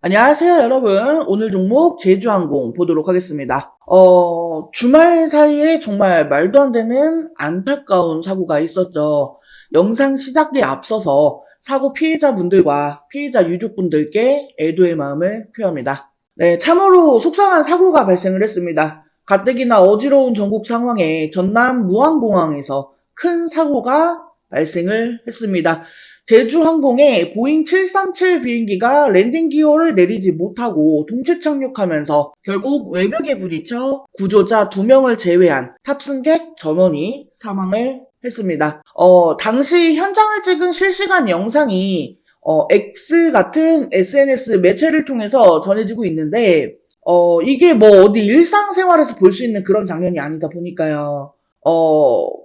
안녕하세요, 여러분. 오늘 종목 제주항공 보도록 하겠습니다. 주말 사이에 정말 말도 안 되는 안타까운 사고가 있었죠. 영상 시작에 앞서서 사고 피해자분들과 피해자 유족분들께 애도의 마음을 표합니다. 네, 참으로 속상한 사고가 발생을 했습니다. 가뜩이나 어지러운 전국 상황에 전남 무안공항에서 큰 사고가 발생을 했습니다. 제주항공의 보잉 737 비행기가 랜딩 기어를 내리지 못하고 동체 착륙하면서 결국 외벽에 부딪혀 구조자 2명을 제외한 탑승객 전원이 사망을 했습니다. 당시 현장을 찍은 실시간 영상이 X 같은 SNS 매체를 통해서 전해지고 있는데 이게 뭐 어디 일상생활에서 볼 수 있는 그런 장면이 아니다 보니까요.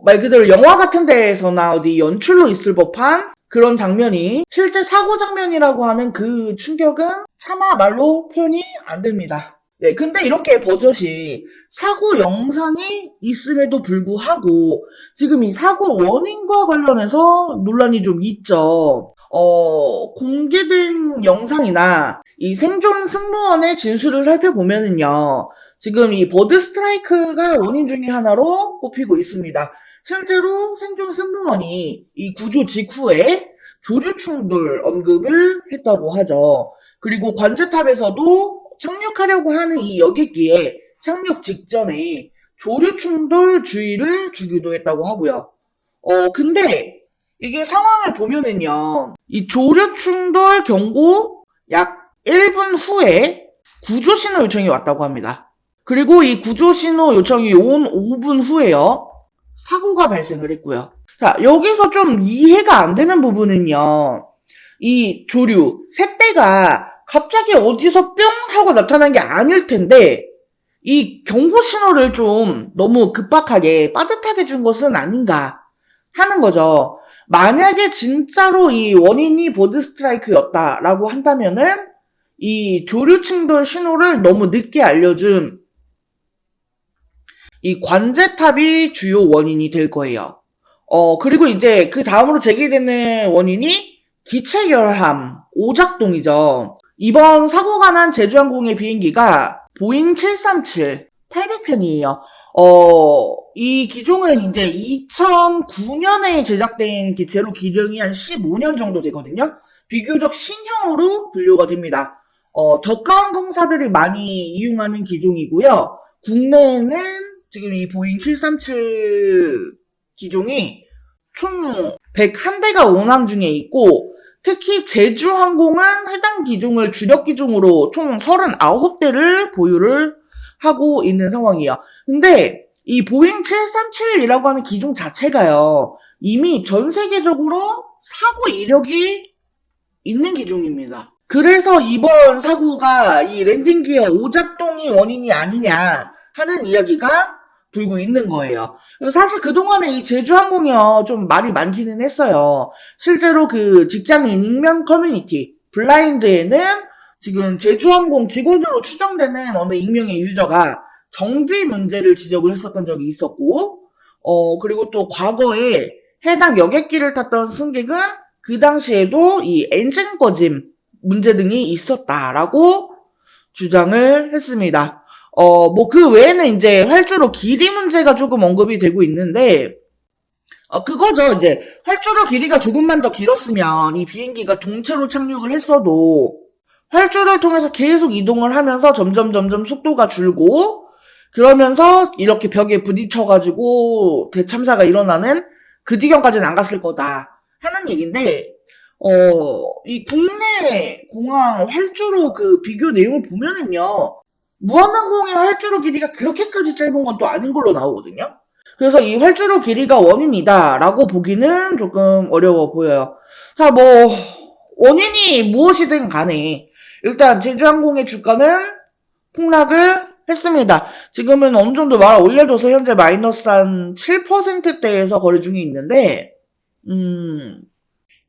말 그대로 영화 같은 데에서나 어디 연출로 있을 법한 그런 장면이 실제 사고 장면이라고 하는 그 충격은 차마 말로 표현이 안 됩니다. 네, 근데 이렇게 버젓이 사고 영상이 있음에도 불구하고 지금 이 사고 원인과 관련해서 논란이 좀 있죠. 공개된 영상이나 이 생존 승무원의 진술을 살펴보면은요, 지금 이 버드 스트라이크가 원인 중에 하나로 꼽히고 있습니다. 실제로 생존 승무원이 이 구조 직후에 조류 충돌 언급을 했다고 하죠. 그리고 관제탑에서도 착륙하려고 하는 이 여객기에 착륙 직전에 조류 충돌 주의를 주기도 했다고 하고요. 근데 이게 상황을 보면은요, 이 조류 충돌 경고 약 1분 후에 구조 신호 요청이 왔다고 합니다. 그리고 이 구조 신호 요청이 온 5분 후에요, 사고가 발생을 했고요. 자, 여기서 좀 이해가 안 되는 부분은요, 이 조류, 새떼가 갑자기 어디서 뿅 하고 나타난 게 아닐 텐데, 이 경고 신호를 좀 너무 급박하게 빠듯하게 준 것은 아닌가 하는 거죠. 만약에 진짜로 이 원인이 버드 스트라이크였다라고 한다면은 이 조류 충돌 신호를 너무 늦게 알려준 이 관제탑이 주요 원인이 될 거예요. 그리고 이제 그 다음으로 제기되는 원인이 기체 결함, 오작동이죠. 이번 사고가 난 제주항공의 비행기가 보잉 737 800편이에요. 이 기종은 이제 2009년에 제작된 기체로 기종이 한 15년 정도 되거든요. 비교적 신형으로 분류가 됩니다. 저가 항공사들이 많이 이용하는 기종이고요. 국내에는 지금 이 보잉 737 기종이 총 101대가 운항 중에 있고, 특히 제주항공은 해당 기종을 주력 기종으로 총 39대를 보유를 하고 있는 상황이에요. 근데 이 보잉 737이라고 하는 기종 자체가요, 이미 전 세계적으로 사고 이력이 있는 기종입니다. 그래서 이번 사고가 이 랜딩 기어 오작동이 원인이 아니냐 하는 이야기가 돌고 있는 거예요. 사실 그동안에 이 제주항공이요, 좀 말이 많기는 했어요. 실제로 그 직장인 익명 커뮤니티 블라인드에는 지금 제주항공 직원으로 추정되는 어느 익명의 유저가 정비 문제를 지적을 했었던 적이 있었고, 그리고 또 과거에 해당 여객기를 탔던 승객은 그 당시에도 이 엔진 꺼짐 문제 등이 있었다라고 주장을 했습니다. 뭐 그 외에는 이제 활주로 길이 문제가 조금 언급이 되고 있는데, 그거죠. 이제 활주로 길이가 조금만 더 길었으면 이 비행기가 동체로 착륙을 했어도 활주로를 통해서 계속 이동을 하면서 점점 속도가 줄고, 그러면서 이렇게 벽에 부딪혀가지고 대참사가 일어나는 그 지경까지는 안 갔을 거다 하는 얘기인데, 이 국내 공항 활주로 그 비교 내용을 보면은요, 무한항공의 활주로 길이가 그렇게까지 짧은 건 또 아닌 걸로 나오거든요. 그래서 이 활주로 길이가 원인이다라고 보기는 조금 어려워 보여요. 자, 뭐 원인이 무엇이든 간에 일단 제주항공의 주가는 폭락을 했습니다. 지금은 어느 정도 말 올려줘서 현재 마이너스 한 7%대에서 거래 중에 있는데,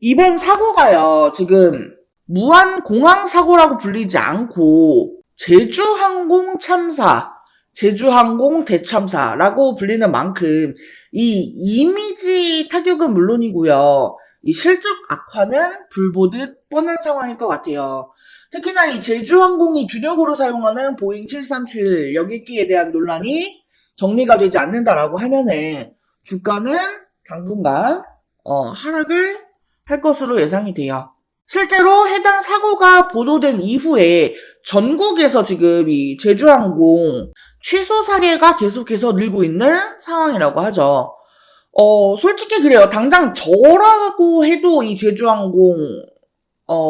이번 사고가요, 지금 무한공항 사고라고 불리지 않고 제주항공 참사, 제주항공 대참사라고 불리는 만큼 이 이미지 타격은 물론이고요, 이 실적 악화는 불보듯 뻔한 상황일 것 같아요. 특히나 이 제주항공이 주력으로 사용하는 보잉 737 여객기에 대한 논란이 정리가 되지 않는다라고 하면은 주가는 당분간 하락을 할 것으로 예상이 돼요. 실제로 해당 사고가 보도된 이후에 전국에서 지금 이 제주항공 취소 사례가 계속해서 늘고 있는 상황이라고 하죠. 솔직히 그래요. 당장 저라고 해도 이 제주항공,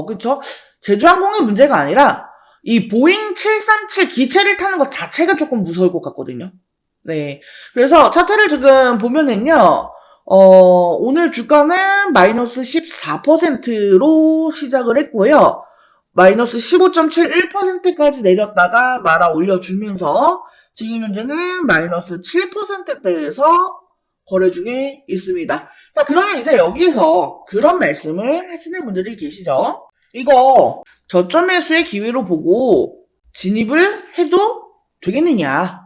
그쵸? 제주항공의 문제가 아니라 이 보잉 737 기체를 타는 것 자체가 조금 무서울 것 같거든요. 네. 그래서 차트를 지금 보면은요, 오늘 주가는 마이너스 14%로 시작을 했고요. 마이너스 15.71%까지 내렸다가 말아 올려주면서 지금 현재는 마이너스 7%대에서 거래 중에 있습니다. 자, 그러면 이제 여기서 그런 말씀을 하시는 분들이 계시죠? 이거 저점 매수의 기회로 보고 진입을 해도 되겠느냐?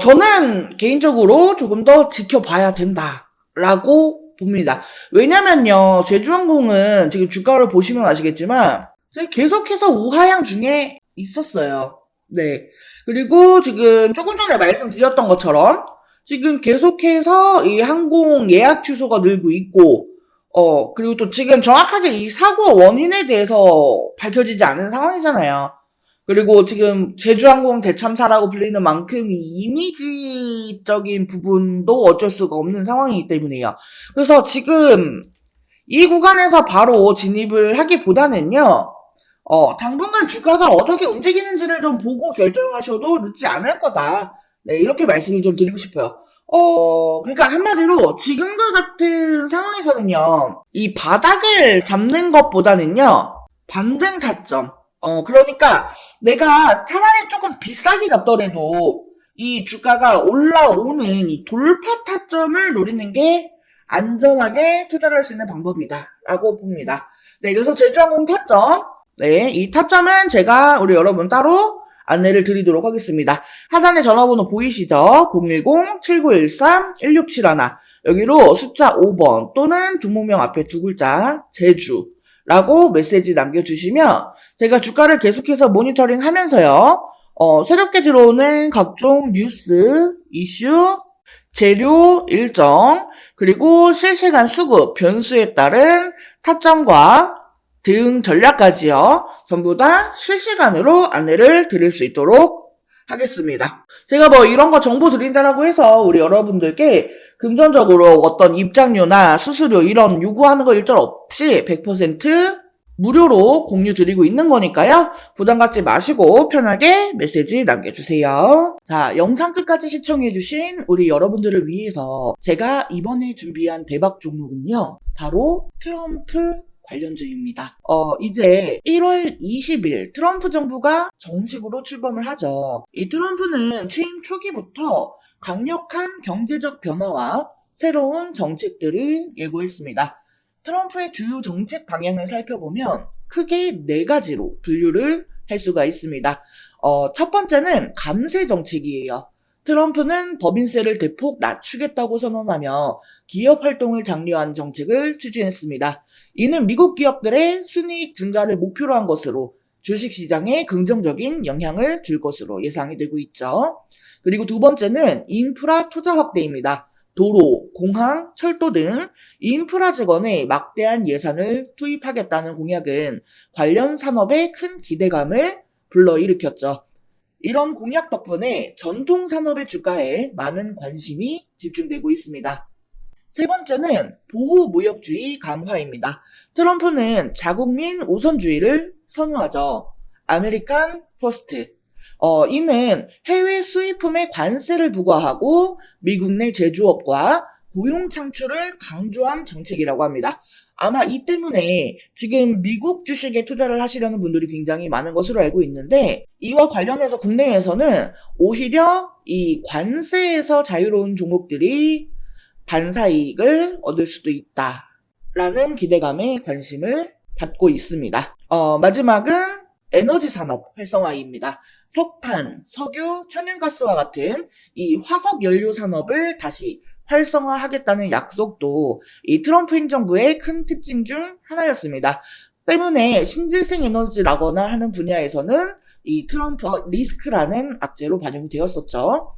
저는 개인적으로 조금 더 지켜봐야 된다라고 봅니다. 왜냐면요, 제주항공은 지금 주가를 보시면 아시겠지만 계속해서 우하향 중에 있었어요. 네. 그리고 지금 조금 전에 말씀드렸던 것처럼 지금 계속해서 이 항공 예약 취소가 늘고 있고, 그리고 또 지금 정확하게 이 사고 원인에 대해서 밝혀지지 않은 상황이잖아요. 그리고 지금 제주항공 대참사라고 불리는 만큼 이 이미지적인 부분도 어쩔 수가 없는 상황이기 때문에요. 그래서 지금 이 구간에서 바로 진입을 하기보다는요, 당분간 주가가 어떻게 움직이는지를 좀 보고 결정하셔도 늦지 않을 거다. 네, 이렇게 말씀을 좀 드리고 싶어요. 그러니까 한마디로 지금과 같은 상황에서는요, 이 바닥을 잡는 것보다는요, 반등 타점. 그러니까 내가 차라리 조금 비싸게 잡더라도 이 주가가 올라오는 이 돌파 타점을 노리는 게 안전하게 투자를 할 수 있는 방법이다라고 봅니다. 네, 그래서 제주항공 타점. 네, 이 타점은 제가 우리 여러분 따로 안내를 드리도록 하겠습니다. 하단에 전화번호 보이시죠? 010-7913-1671 여기로 숫자 5번 또는 종목명 앞에 두 글자 제주라고 메시지 남겨주시면 제가 주가를 계속해서 모니터링 하면서요. 새롭게 들어오는 각종 뉴스, 이슈, 재료 일정, 그리고 실시간 수급, 변수에 따른 타점과 대응 전략까지요. 전부 다 실시간으로 안내를 드릴 수 있도록 하겠습니다. 제가 뭐 이런 거 정보 드린다라고 해서 우리 여러분들께 금전적으로 어떤 입장료나 수수료 이런 요구하는 거 일절 없이 100% 무료로 공유 드리고 있는 거니까요. 부담 갖지 마시고 편하게 메시지 남겨주세요. 자, 영상 끝까지 시청해주신 우리 여러분들을 위해서 제가 이번에 준비한 대박 종목은요. 바로 트럼프 관련주입니다. 이제 1월 20일 트럼프 정부가 정식으로 출범을 하죠. 이 트럼프는 취임 초기부터 강력한 경제적 변화와 새로운 정책들을 예고했습니다. 트럼프의 주요 정책 방향을 살펴보면 크게 4가지로 분류를 할 수가 있습니다. 첫 번째는 감세 정책이에요. 트럼프는 법인세를 대폭 낮추겠다고 선언하며 기업 활동을 장려한 정책을 추진했습니다. 이는 미국 기업들의 순이익 증가를 목표로 한 것으로 주식시장에 긍정적인 영향을 줄 것으로 예상이 되고 있죠. 그리고 두 번째는 인프라 투자 확대입니다. 도로, 공항, 철도 등 인프라 재건에 막대한 예산을 투입하겠다는 공약은 관련 산업에 큰 기대감을 불러일으켰죠. 이런 공약 덕분에 전통 산업의 주가에 많은 관심이 집중되고 있습니다. 세 번째는 보호무역주의 강화입니다. 트럼프는 자국민 우선주의를 선호하죠. 아메리칸 퍼스트. 이는 해외 수입품에 관세를 부과하고 미국 내 제조업과 고용 창출을 강조한 정책이라고 합니다. 아마 이 때문에 지금 미국 주식에 투자를 하시려는 분들이 굉장히 많은 것으로 알고 있는데 이와 관련해서 국내에서는 오히려 이 관세에서 자유로운 종목들이 반사이익을 얻을 수도 있다라는 기대감에 관심을 받고 있습니다. 마지막은 에너지 산업 활성화입니다. 석탄, 석유, 천연가스와 같은 이 화석 연료 산업을 다시 활성화하겠다는 약속도 이 트럼프 행정부의 큰 특징 중 하나였습니다. 때문에 신재생 에너지라거나 하는 분야에서는 이 트럼프 리스크라는 악재로 반영이 되었었죠.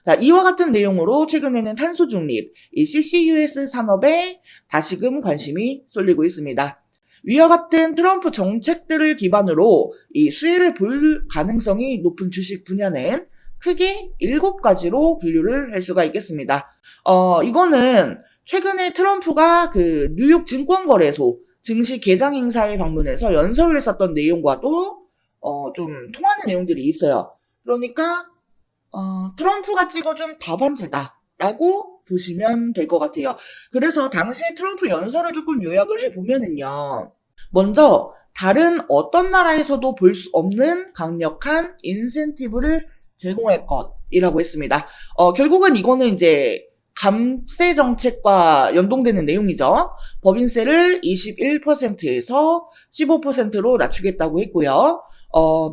자, 이와 같은 내용으로 최근에는 탄소 중립, 이 CCUS 산업에 다시금 관심이 쏠리고 있습니다. 위와 같은 트럼프 정책들을 기반으로 이 수혜를 볼 가능성이 높은 주식 분야는 크게 7가지로 분류를 할 수가 있겠습니다. 이거는 최근에 트럼프가 그 뉴욕 증권거래소 증시 개장 행사에 방문해서 연설을 했었던 내용과도 좀 통하는 내용들이 있어요. 그러니까 트럼프가 찍어준 답안제다라고 보시면 될 것 같아요. 그래서 당시에 트럼프 연설을 조금 요약을 해보면은요. 먼저 다른 어떤 나라에서도 볼 수 없는 강력한 인센티브를 제공할 것이라고 했습니다. 결국은 이거는 이제 감세 정책과 연동되는 내용이죠. 법인세를 21%에서 15%로 낮추겠다고 했고요.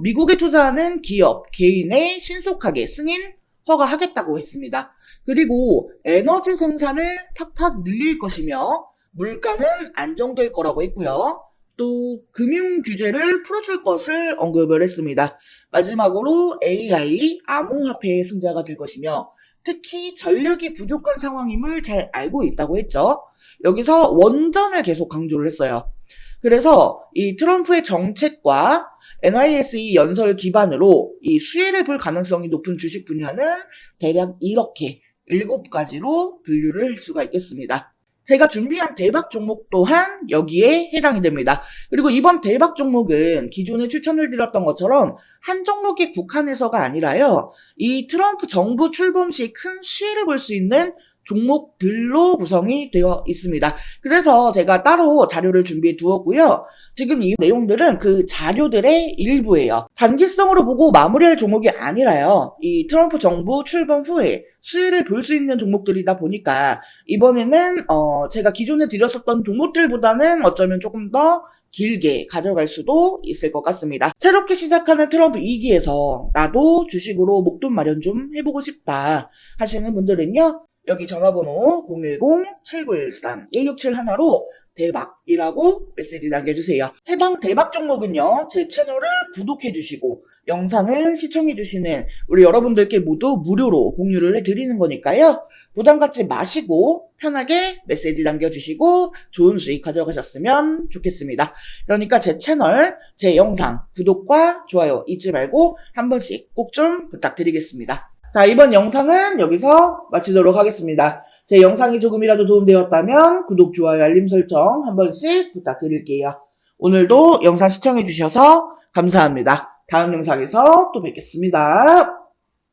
미국에 투자하는 기업, 개인에 신속하게 승인 허가하겠다고 했습니다. 그리고 에너지 생산을 팍팍 늘릴 것이며 물가는 안정될 거라고 했고요. 또 금융 규제를 풀어줄 것을 언급을 했습니다. 마지막으로 AI, 암호화폐의 승자가 될 것이며 특히 전력이 부족한 상황임을 잘 알고 있다고 했죠. 여기서 원전을 계속 강조를 했어요. 그래서 이 트럼프의 정책과 NISE 연설 기반으로 이 수혜를 볼 가능성이 높은 주식 분야는 대략 이렇게 7가지로 분류를 할 수가 있겠습니다. 제가 준비한 대박 종목 또한 여기에 해당이 됩니다. 그리고 이번 대박 종목은 기존에 추천을 드렸던 것처럼 한 종목에 국한해서가 아니라요. 이 트럼프 정부 출범 시 큰 수혜를 볼 수 있는 종목들로 구성이 되어 있습니다. 그래서 제가 따로 자료를 준비해 두었고요. 지금 이 내용들은 그 자료들의 일부예요. 단기성으로 보고 마무리할 종목이 아니라요. 이 트럼프 정부 출범 후에 수혜를 볼 수 있는 종목들이다 보니까 이번에는 제가 기존에 드렸었던 종목들보다는 어쩌면 조금 더 길게 가져갈 수도 있을 것 같습니다. 새롭게 시작하는 트럼프 2기에서 나도 주식으로 목돈 마련 좀 해보고 싶다 하시는 분들은요. 여기 전화번호 010-7913-1671로 대박이라고 메시지 남겨주세요. 해당 대박 종목은요. 제 채널을 구독해주시고 영상을 시청해주시는 우리 여러분들께 모두 무료로 공유를 해드리는 거니까요. 부담 갖지 마시고 편하게 메시지 남겨주시고 좋은 수익 가져가셨으면 좋겠습니다. 그러니까 제 채널, 제 영상 구독과 좋아요 잊지 말고 한 번씩 꼭 좀 부탁드리겠습니다. 자, 이번 영상은 여기서 마치도록 하겠습니다. 제 영상이 조금이라도 도움되었다면 구독, 좋아요, 알림 설정 한 번씩 부탁드릴게요. 오늘도 영상 시청해주셔서 감사합니다. 다음 영상에서 또 뵙겠습니다.